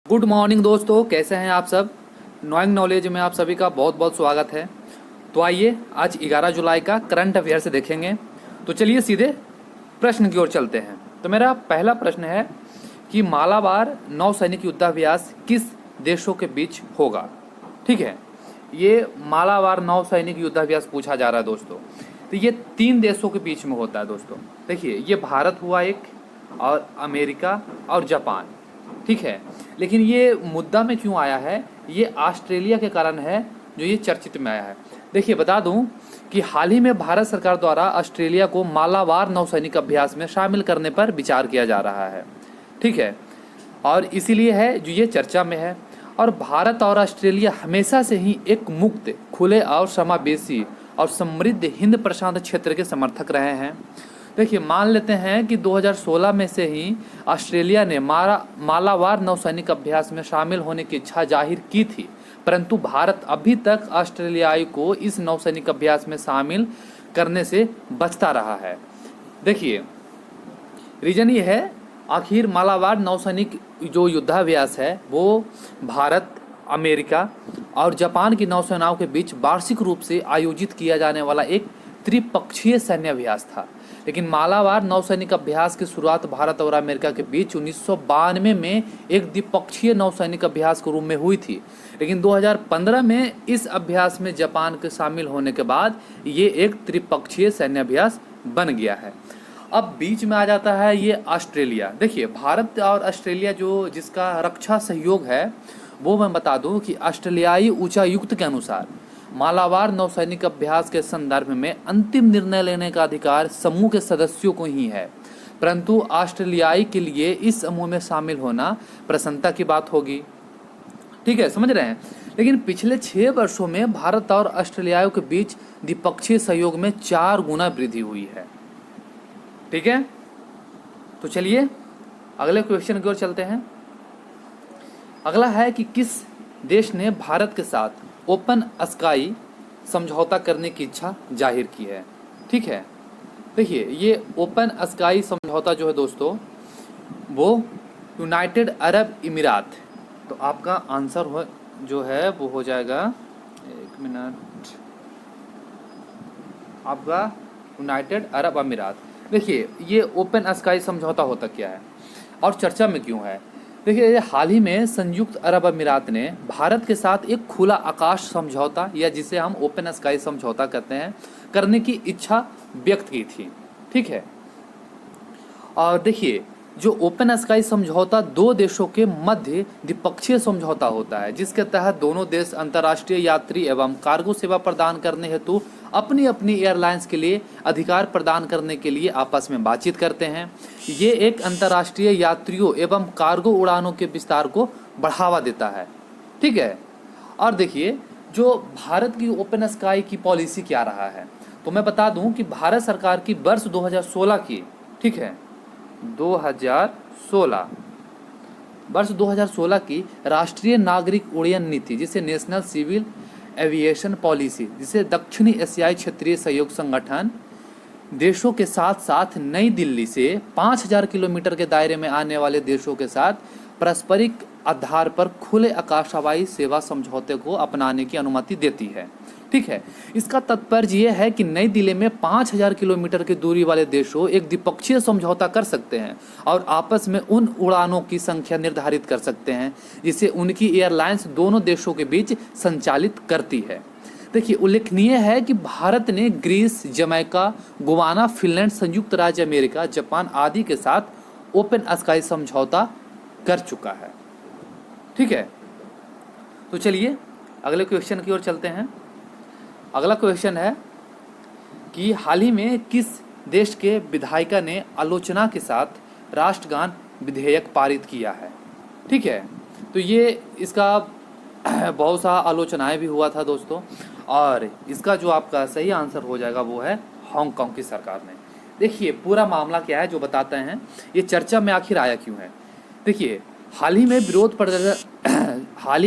Good morning दोस्तों, कैसे हैं आप सब। नॉइंग नॉलेज में आप सभी का बहुत बहुत स्वागत है। तो आइए आज 11 जुलाई का करंट अफेयर से देखेंगे। तो चलिए सीधे प्रश्न की ओर चलते हैं। तो मेरा पहला प्रश्न है कि मालाबार नौसैनिक युद्धाभ्यास किस देशों के बीच होगा। ठीक है, ये मालाबार नौसैनिक युद्धाभ्यास पूछा जा रहा है दोस्तों। तो ये 3 देशों के बीच में होता है दोस्तों। देखिए, ये भारत हुआ एक, और अमेरिका और जापान। ठीक है, लेकिन ये मुद्दा में क्यों आया है, ये ऑस्ट्रेलिया के कारण है जो ये चर्चित में आया है। देखिए, बता दूं कि हाल ही में भारत सरकार द्वारा ऑस्ट्रेलिया को मालाबार नौसैनिक अभ्यास में शामिल करने पर विचार किया जा रहा है। ठीक है, और इसीलिए है जो ये चर्चा में है। और भारत और ऑस्ट्रेलिया हमेशा से ही एक मुक्त, खुले और समावेशी और समृद्ध हिंद प्रशांत क्षेत्र के समर्थक रहे हैं। देखिए, मान लेते हैं कि 2016 में से ही ऑस्ट्रेलिया ने मालाबार नौसैनिक अभ्यास में शामिल होने की इच्छा जाहिर की थी, परंतु भारत अभी तक ऑस्ट्रेलियाई को इस नौसैनिक अभ्यास में शामिल करने से बचता रहा है। देखिए, रीजन ये है, आखिर मालाबार नौसैनिक जो युद्धाभ्यास है वो भारत, अमेरिका और जापान की नौसेनाओं के बीच वार्षिक रूप से आयोजित किया जाने वाला एक त्रिपक्षीय सैन्य अभ्यास था। लेकिन मालाबार नौसैनिक अभ्यास की शुरुआत भारत और अमेरिका के बीच 1992 में एक द्विपक्षीय नौसैनिक अभ्यास के रूप में हुई थी। लेकिन 2015 में इस अभ्यास में जापान के शामिल होने के बाद ये एक त्रिपक्षीय सैन्य अभ्यास बन गया है। अब बीच में आ जाता है ये ऑस्ट्रेलिया। देखिए, भारत और ऑस्ट्रेलिया जो जिसका रक्षा सहयोग है वो मैं बता दूं कि ऑस्ट्रेलियाई उच्चायुक्त के अनुसार मालाबार नौसैनिक अभ्यास के संदर्भ में अंतिम निर्णय लेने का अधिकार समूह के सदस्यों को ही है, परंतु ऑस्ट्रेलियाई के लिए इस समूह में शामिल होना प्रसन्नता की बात होगी। ठीक है, समझ रहे हैं। लेकिन पिछले 6 वर्षों में भारत और ऑस्ट्रेलियाई के बीच द्विपक्षीय सहयोग में 4 गुना वृद्धि हुई है। ठीक है, तो चलिए अगले क्वेश्चन की ओर चलते हैं। अगला है कि किस देश ने भारत के साथ ओपन स्काई समझौता करने की इच्छा जाहिर की है। ठीक है, देखिए, ये ओपन स्काई समझौता जो है दोस्तों वो यूनाइटेड अरब अमीरात। तो आपका आंसर जो है वो हो जाएगा, एक मिनट, आपका यूनाइटेड अरब अमीरात। देखिए, ये ओपन स्काई समझौता होता क्या है और चर्चा में क्यों है। देखिए, हाल ही में संयुक्त अरब अमीरात ने भारत के साथ एक खुला आकाश समझौता, या जिसे हम ओपन स्काई समझौता कहते हैं, करने की इच्छा व्यक्त की थी। ठीक है, और देखिए, जो ओपन स्काई समझौता 2 देशों के मध्य द्विपक्षीय समझौता होता है, जिसके तहत दोनों देश अंतर्राष्ट्रीय यात्री एवं कार्गो सेवा प्रदान करने हेतु अपनी अपनी एयरलाइंस के लिए अधिकार प्रदान करने के लिए आपस में बातचीत करते हैं। ये एक अंतर्राष्ट्रीय यात्रियों एवं कार्गो उड़ानों के विस्तार को बढ़ावा देता है। ठीक है, और देखिए, जो भारत की ओपन स्काई की पॉलिसी क्या रहा है, तो मैं बता दूं कि भारत सरकार की वर्ष 2016 की, ठीक है, 2016 वर्ष 2016 की राष्ट्रीय नागरिक उड्डयन नीति, जिसे नेशनल सिविल एविएशन पॉलिसी, जिसे दक्षिणी एशियाई क्षेत्रीय सहयोग संगठन देशों के साथ साथ नई दिल्ली से 5000 किलोमीटर के दायरे में आने वाले देशों के साथ पारस्परिक आधार पर खुले आकाश हवाई सेवा समझौते को अपनाने की अनुमति देती है। ठीक है, इसका तात्पर्य यह है कि नई दिल्ली में 5000 किलोमीटर की दूरी वाले देशों एक द्विपक्षीय समझौता कर सकते हैं और आपस में उन उड़ानों की संख्या निर्धारित कर सकते हैं जिसे उनकी एयरलाइंस दोनों देशों के बीच संचालित करती है। देखिए, उल्लेखनीय है कि भारत ने ग्रीस, जमैका, गुवाना, फिनलैंड, संयुक्त राज्य अमेरिका, जापान आदि के साथ ओपन स्काई समझौता कर चुका है। ठीक है, तो चलिए अगले क्वेश्चन की ओर चलते हैं। अगला क्वेश्चन है कि हाल ही में किस देश के विधायिका ने आलोचना के साथ राष्ट्रगान विधेयक पारित किया है। ठीक है, तो ये इसका बहुत सा आलोचनाएं भी हुआ था दोस्तों, और इसका जो आपका सही आंसर हो जाएगा वो है हांगकांग की सरकार ने। देखिए, पूरा मामला क्या है जो बताते हैं, ये चर्चा में आखिर आया क्यों है। देखिए, हाल ही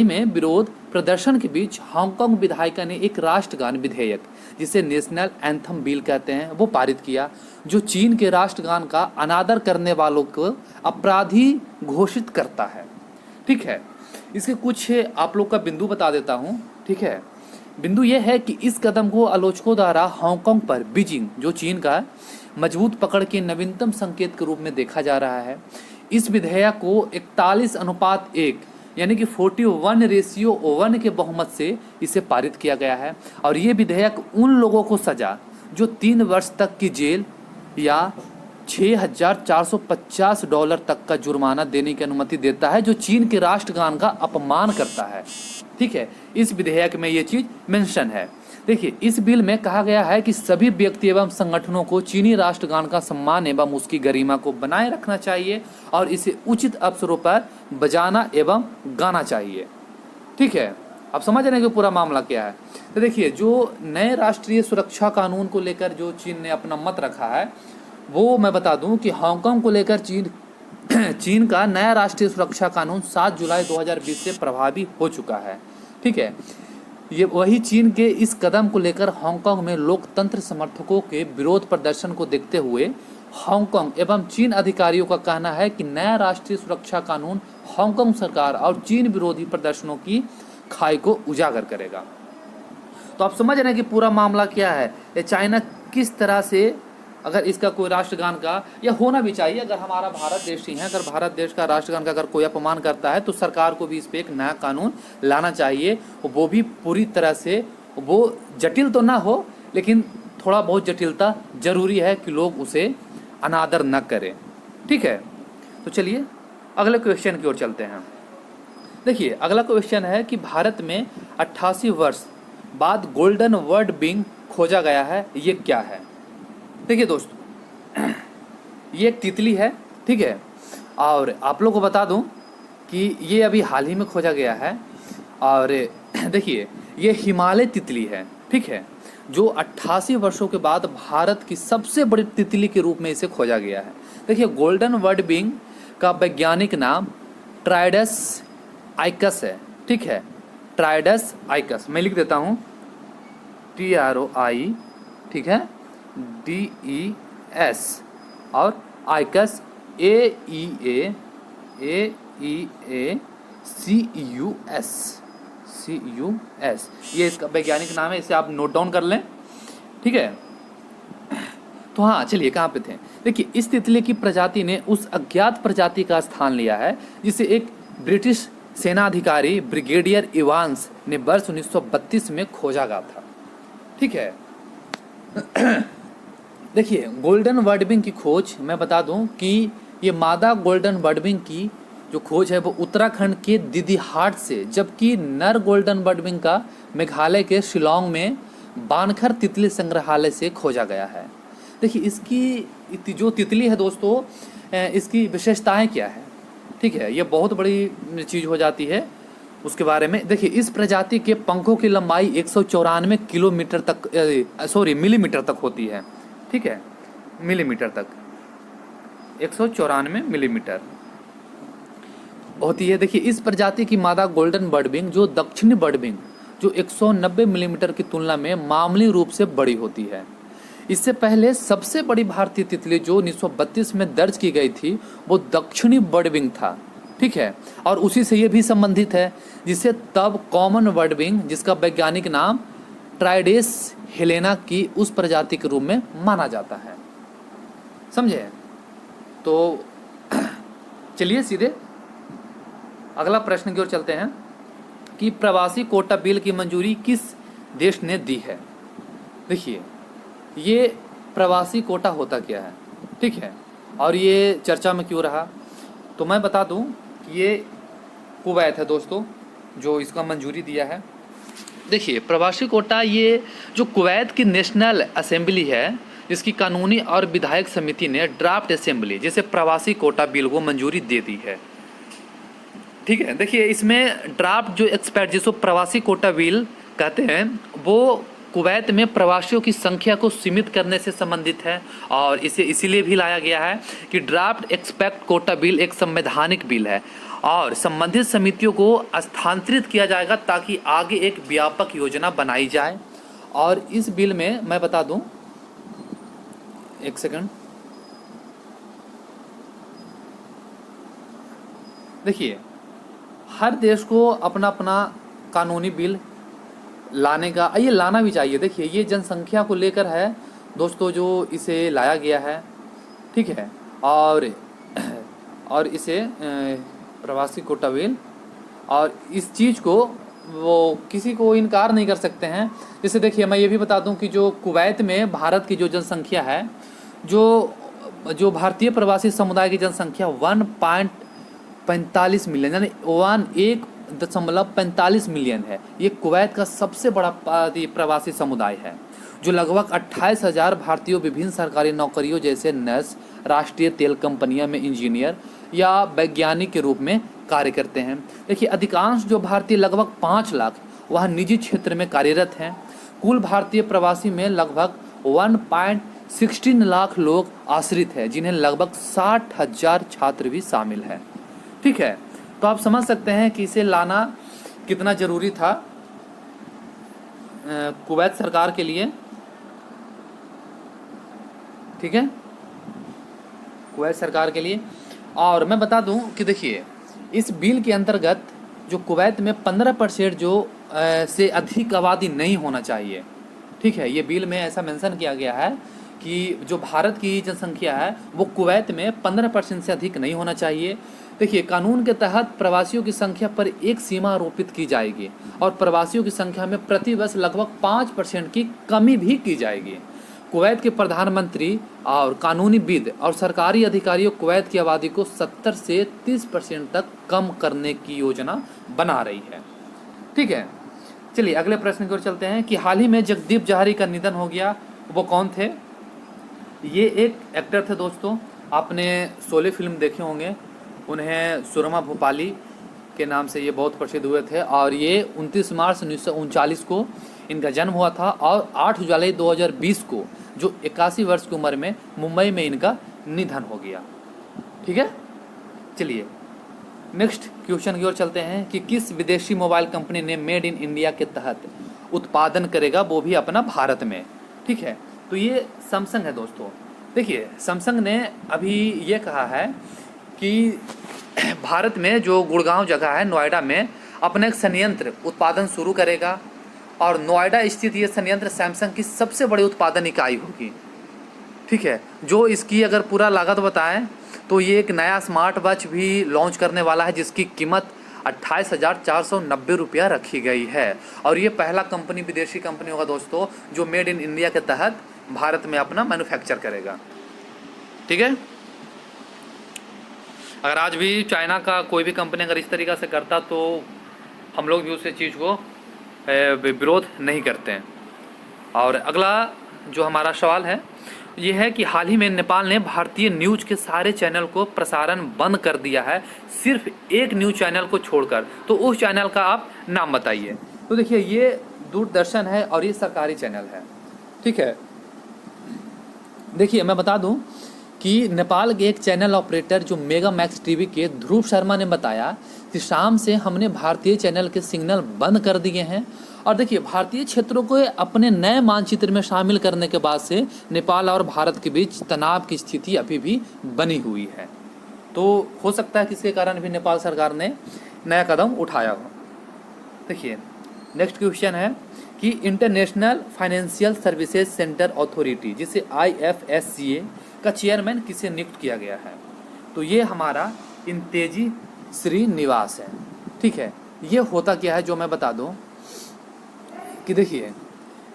में विरोध प्रदर्शन के बीच हांगकांग विधायिका ने एक राष्ट्रगान विधेयक, जिसे नेशनल एंथम बिल कहते हैं, वो पारित किया, जो चीन के राष्ट्रगान का अनादर करने वालों को अपराधी घोषित करता है। ठीक है, इसके कुछ आप लोग का बिंदु बता देता हूँ, ठीक है। बिंदु ये है कि इस कदम को आलोचकों द्वारा हांगकांग पर बीजिंग, जो चीन का मजबूत पकड़ के नवीनतम संकेत के रूप में देखा जा रहा है। इस विधेयक को 41:1 यानी कि 41:1 के बहुमत से इसे पारित किया गया है। और ये विधेयक उन लोगों को सजा जो 3 वर्ष तक की जेल या $6,450 तक का जुर्माना देने की अनुमति देता है जो चीन के राष्ट्रगान का अपमान करता है, ठीक है। इस विधेयक में ये चीज मेंशन है। देखिए, इस बिल में कहा गया है कि सभी व्यक्ति एवं संगठनों को चीनी राष्ट्रगान का सम्मान एवं उसकी गरिमा को बनाए रखना चाहिए और इसे उचित अवसरों पर बजाना एवं गाना चाहिए, ठीक है। आप समझ रहे हैं कि पूरा मामला क्या है। तो देखिए, जो नए राष्ट्रीय सुरक्षा कानून को लेकर जो चीन ने अपना मत रखा है, वो मैं बता दूं कि हांगकांग को लेकर चीन का नया राष्ट्रीय सुरक्षा कानून 7 जुलाई 2020 से प्रभावी हो चुका है, ठीक है। ये वही चीन के इस कदम को लेकर हांगकांग में लोकतंत्र समर्थकों के विरोध प्रदर्शन को देखते हुए हांगकांग एवं चीन अधिकारियों का कहना है कि नया राष्ट्रीय सुरक्षा कानून हांगकांग सरकार और चीन विरोधी प्रदर्शनों की खाई को उजागर करेगा। तो आप समझ रहे हैं कि पूरा मामला क्या है। ये चाइना किस तरह से, अगर इसका कोई राष्ट्रगान का, या होना भी चाहिए, अगर हमारा भारत देश ही है, अगर भारत देश का राष्ट्रगान का अगर कोई अपमान करता है तो सरकार को भी इस पर एक नया कानून लाना चाहिए। वो भी पूरी तरह से, वो जटिल तो ना हो लेकिन थोड़ा बहुत जटिलता जरूरी है कि लोग उसे अनादर न करें, ठीक है। तो चलिए अगले क्वेश्चन की ओर चलते हैं। देखिए, अगला क्वेश्चन है कि भारत में 88 वर्ष बाद गोल्डन वर्ड बिंग खोजा गया है, ये क्या है। देखिए दोस्तों, ये एक तितली है, ठीक है। और आप लोग को बता दूं कि ये अभी हाल ही में खोजा गया है। और देखिए, ये हिमालय तितली है, ठीक है, जो 88 वर्षों के बाद भारत की सबसे बड़ी तितली के रूप में इसे खोजा गया है। देखिए, गोल्डन वर्ड बिंग का वैज्ञानिक नाम ट्राइडस आइकस है, ठीक है। ट्राइडस आइकस मैं लिख देता हूँ, TROI, ठीक है, DES, और आइकस AEACUS, ये इसका वैज्ञानिक नाम है। इसे आप नोट डाउन कर लें, ठीक है। तो हाँ, चलिए कहाँ पे थे। देखिए, इस तितली की प्रजाति ने उस अज्ञात प्रजाति का स्थान लिया है जिसे एक ब्रिटिश सेना अधिकारी ब्रिगेडियर इवांस ने वर्ष 1932 में खोजा गया था, ठीक है। देखिए, गोल्डन वर्डबिंग की खोज मैं बता दूं कि ये मादा गोल्डन वर्डबिंग की जो खोज है वो उत्तराखंड के दीदीहाट से, जबकि नर गोल्डन वर्डबिंग का मेघालय के शिलोंग में बानखर तितली संग्रहालय से खोजा गया है। देखिए, इसकी जो तितली है दोस्तों, इसकी विशेषताएं क्या है, ठीक है, ये बहुत बड़ी चीज़ हो जाती है उसके बारे में। देखिए, इस प्रजाति के पंखों की लंबाई 194 किलोमीटर तक, मिलीमीटर तक होती है, ठीक है, मिलीमीटर तक, 194 मिलीमीटर होती है। देखिए, इस प्रजाति की मादा गोल्डन बर्डविंग जो दक्षिणी बर्डविंग जो 190 मिलीमीटर की तुलना में मामूली रूप से बड़ी होती है। इससे पहले सबसे बड़ी भारतीय तितली जो 1932 में दर्ज की गई थी वो दक्षिणी बर्डविंग था, ठीक है, और उसी से ये भी संबंधित है, जिसे तब कॉमन बर्डविंग, जिसका वैज्ञानिक नाम ट्राइडेस हेलेना की उस प्रजाति के रूप में माना जाता है। समझे। तो चलिए सीधे अगला प्रश्न की ओर चलते हैं कि प्रवासी कोटा बिल की मंजूरी किस देश ने दी है। देखिए, ये प्रवासी कोटा होता क्या है, ठीक है, और ये चर्चा में क्यों रहा, तो मैं बता दूं कि ये कुवैत है दोस्तों जो इसका मंजूरी दिया है। देखिए, प्रवासी कोटा ये जो कुवैत की नेशनल असेंबली है, इसकी कानूनी और विधायक समिति ने ड्राफ्ट असेंबली जैसे प्रवासी कोटा बिल को मंजूरी दे दी है, ठीक है। देखिए, इसमें ड्राफ्ट जो एक्सपर्ट जिसको प्रवासी कोटा बिल कहते हैं वो कुवैत में प्रवासियों की संख्या को सीमित करने से संबंधित है, और इसे इसीलिए भी लाया गया है कि ड्राफ्ट एक्सपेक्ट कोटा बिल एक संवैधानिक बिल है और संबंधित समितियों को स्थानांतरित किया जाएगा ताकि आगे एक व्यापक योजना बनाई जाए। और इस बिल में मैं बता दूं, एक सेकंड, देखिए, हर देश को अपना अपना कानूनी बिल लाने का, ये लाना भी चाहिए। देखिए ये जनसंख्या को लेकर है दोस्तों जो इसे लाया गया है, ठीक है। और इसे प्रवासी कोटा बिल, और इस चीज़ को वो किसी को इनकार नहीं कर सकते हैं। जैसे देखिए मैं ये भी बता दूं कि जो कुवैत में भारत की जो जनसंख्या है, जो जो भारतीय प्रवासी समुदाय की जनसंख्या 1.45 मिलियन यानी 1.45 मिलियन है। ये कुवैत का सबसे बड़ा प्रवासी समुदाय है, जो लगभग 28,000 भारतीयों विभिन्न सरकारी नौकरियों जैसे नर्स, राष्ट्रीय तेल कंपनियों में इंजीनियर या वैज्ञानिक के रूप में कार्य करते हैं। देखिए अधिकांश जो भारतीय लगभग 5 लाख वह निजी क्षेत्र में कार्यरत हैं। कुल भारतीय प्रवासी में लगभग 1.16 लाख लोग आश्रित हैं, जिन्हें लगभग 60,000 छात्र भी शामिल हैं, ठीक है। तो आप समझ सकते हैं कि इसे लाना कितना ज़रूरी था कुवैत सरकार के लिए, ठीक है, कुवैत सरकार के लिए। और मैं बता दूं कि देखिए इस बिल के अंतर्गत जो कुवैत में 15% जो से अधिक आबादी नहीं होना चाहिए, ठीक है। ये बिल में ऐसा मेंशन किया गया है कि जो भारत की जनसंख्या है वो कुवैत में 15% से अधिक नहीं होना चाहिए। देखिए कानून के तहत प्रवासियों की संख्या पर एक सीमा आरोपित की जाएगी और प्रवासियों की संख्या में प्रति वर्ष लगभग 5% की कमी भी की जाएगी। कुवैत के प्रधानमंत्री और कानूनीविद और सरकारी अधिकारियों कुवैत की आबादी को 70 से 30% तक कम करने की योजना बना रही है, ठीक है। चलिए अगले प्रश्न की ओर चलते हैं कि हाल ही में जगदीप जहरी का निधन हो गया, वो कौन थे? ये एक एक्टर थे दोस्तों, आपने शोले फिल्म देखे होंगे, उन्हें सुरमा भोपाली के नाम से ये बहुत प्रसिद्ध हुए थे। और ये 29 मार्च 1939 को इनका जन्म हुआ था और 8 जुलाई 2020 को जो 81 वर्ष की उम्र में मुंबई में इनका निधन हो गया, ठीक है। चलिए नेक्स्ट क्वेश्चन की ओर चलते हैं कि किस विदेशी मोबाइल कंपनी ने मेड इन इंडिया के तहत उत्पादन करेगा, वो भी अपना भारत में, ठीक है। तो ये सैमसंग है दोस्तों। देखिए सैमसंग ने अभी ये कहा है कि भारत में जो गुड़गांव जगह है नोएडा में अपना एक संयंत्र उत्पादन शुरू करेगा और नोएडा स्थित ये संयंत्र सैमसंग की सबसे बड़ी उत्पादन इकाई होगी, ठीक है। जो इसकी अगर पूरा लागत बताएं तो ये एक नया स्मार्ट वॉच भी लॉन्च करने वाला है जिसकी कीमत 28,490 रुपया रखी गई है। और ये पहला कंपनी विदेशी कंपनी होगा दोस्तों जो मेड इन इंडिया के तहत भारत में अपना मैन्युफैक्चर करेगा, ठीक है। अगर आज भी चाइना का कोई भी कंपनी अगर इस तरीक़ा से करता तो हम लोग भी उस चीज़ को विरोध नहीं करते हैं। और अगला जो हमारा सवाल है ये है कि हाल ही में नेपाल ने भारतीय न्यूज़ के सारे चैनल को प्रसारण बंद कर दिया है, सिर्फ एक न्यूज़ चैनल को छोड़कर। तो उस चैनल का आप नाम बताइए। तो देखिए ये दूरदर्शन है और ये सरकारी चैनल है, ठीक है। देखिए मैं बता दूं कि नेपाल के एक चैनल ऑपरेटर जो मेगा मैक्स टीवी के ध्रुव शर्मा ने बताया कि शाम से हमने भारतीय चैनल के सिग्नल बंद कर दिए हैं। और देखिए भारतीय क्षेत्रों को अपने नए मानचित्र में शामिल करने के बाद से नेपाल और भारत के बीच तनाव की स्थिति अभी भी बनी हुई है। तो हो सकता है कि इसके कारण भी नेपाल सरकार ने नया कदम उठाया हो। देखिए नेक्स्ट क्वेश्चन है कि international financial services centre authority जिसे IFSCA का चेयरमैन किसे नियुक्त किया गया है? तो ये हमारा इंतेजी श्रीनिवास है, ठीक है। ये होता क्या है जो मैं बता दूं कि देखिए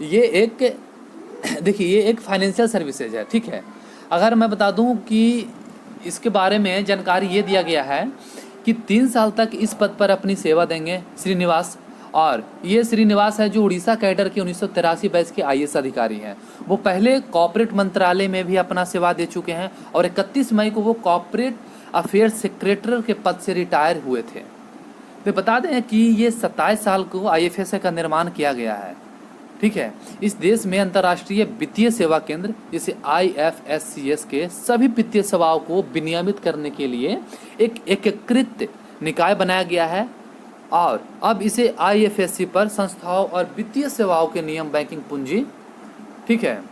ये एक फाइनेंशियल सर्विसेज है, ठीक है। अगर मैं बता दूं कि इसके बारे में जानकारी ये दिया गया है कि 3 साल तक इस पद पर अपनी सेवा देंगे श्रीनिवास। और ये श्रीनिवास है जो उड़ीसा कैडर के 1983 बैच के IAS अधिकारी हैं। वो पहले कॉर्पोरेट मंत्रालय में भी अपना सेवा दे चुके हैं और 31 मई को वो कॉर्पोरेट अफेयर्स सेक्रेटरी के पद से रिटायर हुए थे। तो बता दें कि ये 27 साल को IFSC का निर्माण किया गया है, ठीक है। इस देश में अंतर्राष्ट्रीय वित्तीय सेवा केंद्र जिसे IFSCS के सभी वित्तीय सेवाओं को विनियमित करने के लिए एक एकीकृत निकाय बनाया गया है और अब इसे IFSC पर संस्थाओं और वित्तीय सेवाओं के नियम बैंकिंग पूंजी, ठीक है,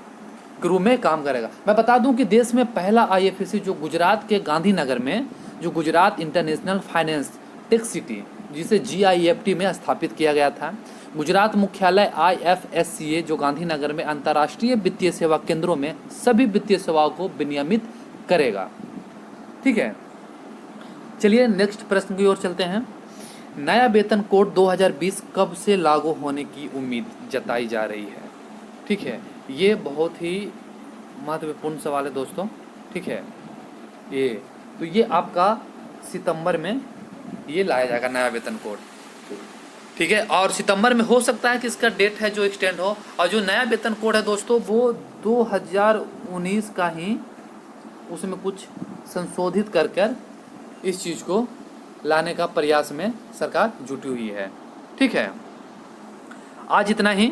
के रूप में काम करेगा। मैं बता दूं कि देश में पहला IFSC जो गुजरात के गांधीनगर में जो Gujarat international finance tech city जिसे GIFT में स्थापित किया गया था। गुजरात मुख्यालय IFSCA जो गांधीनगर में अंतर्राष्ट्रीय वित्तीय सेवा केंद्रों में सभी वित्तीय सेवाओं को विनियमित करेगा। ठीक है, चलिए नेक्स्ट प्रश्न की ओर चलते हैं। नया वेतन कोड 2020 कब से लागू होने की उम्मीद जताई जा रही है? ठीक है, ये बहुत ही महत्वपूर्ण सवाल है दोस्तों। ठीक है, ये आपका सितंबर में ये लाया जाएगा नया वेतन कोड। ठीक है, और सितंबर में हो सकता है कि इसका डेट है जो एक्सटेंड हो, और जो नया वेतन कोड है दोस्तों वो 2019 का ही उसमें कुछ संशोधित कर इस चीज़ को लाने का प्रयास में सरकार जुटी हुई है। ठीक है, आज इतना ही।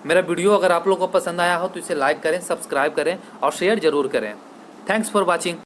मेरा वीडियो अगर आप लोगों को पसंद आया हो तो इसे लाइक करें, सब्सक्राइब करें और शेयर जरूर करें। Thanks for watching.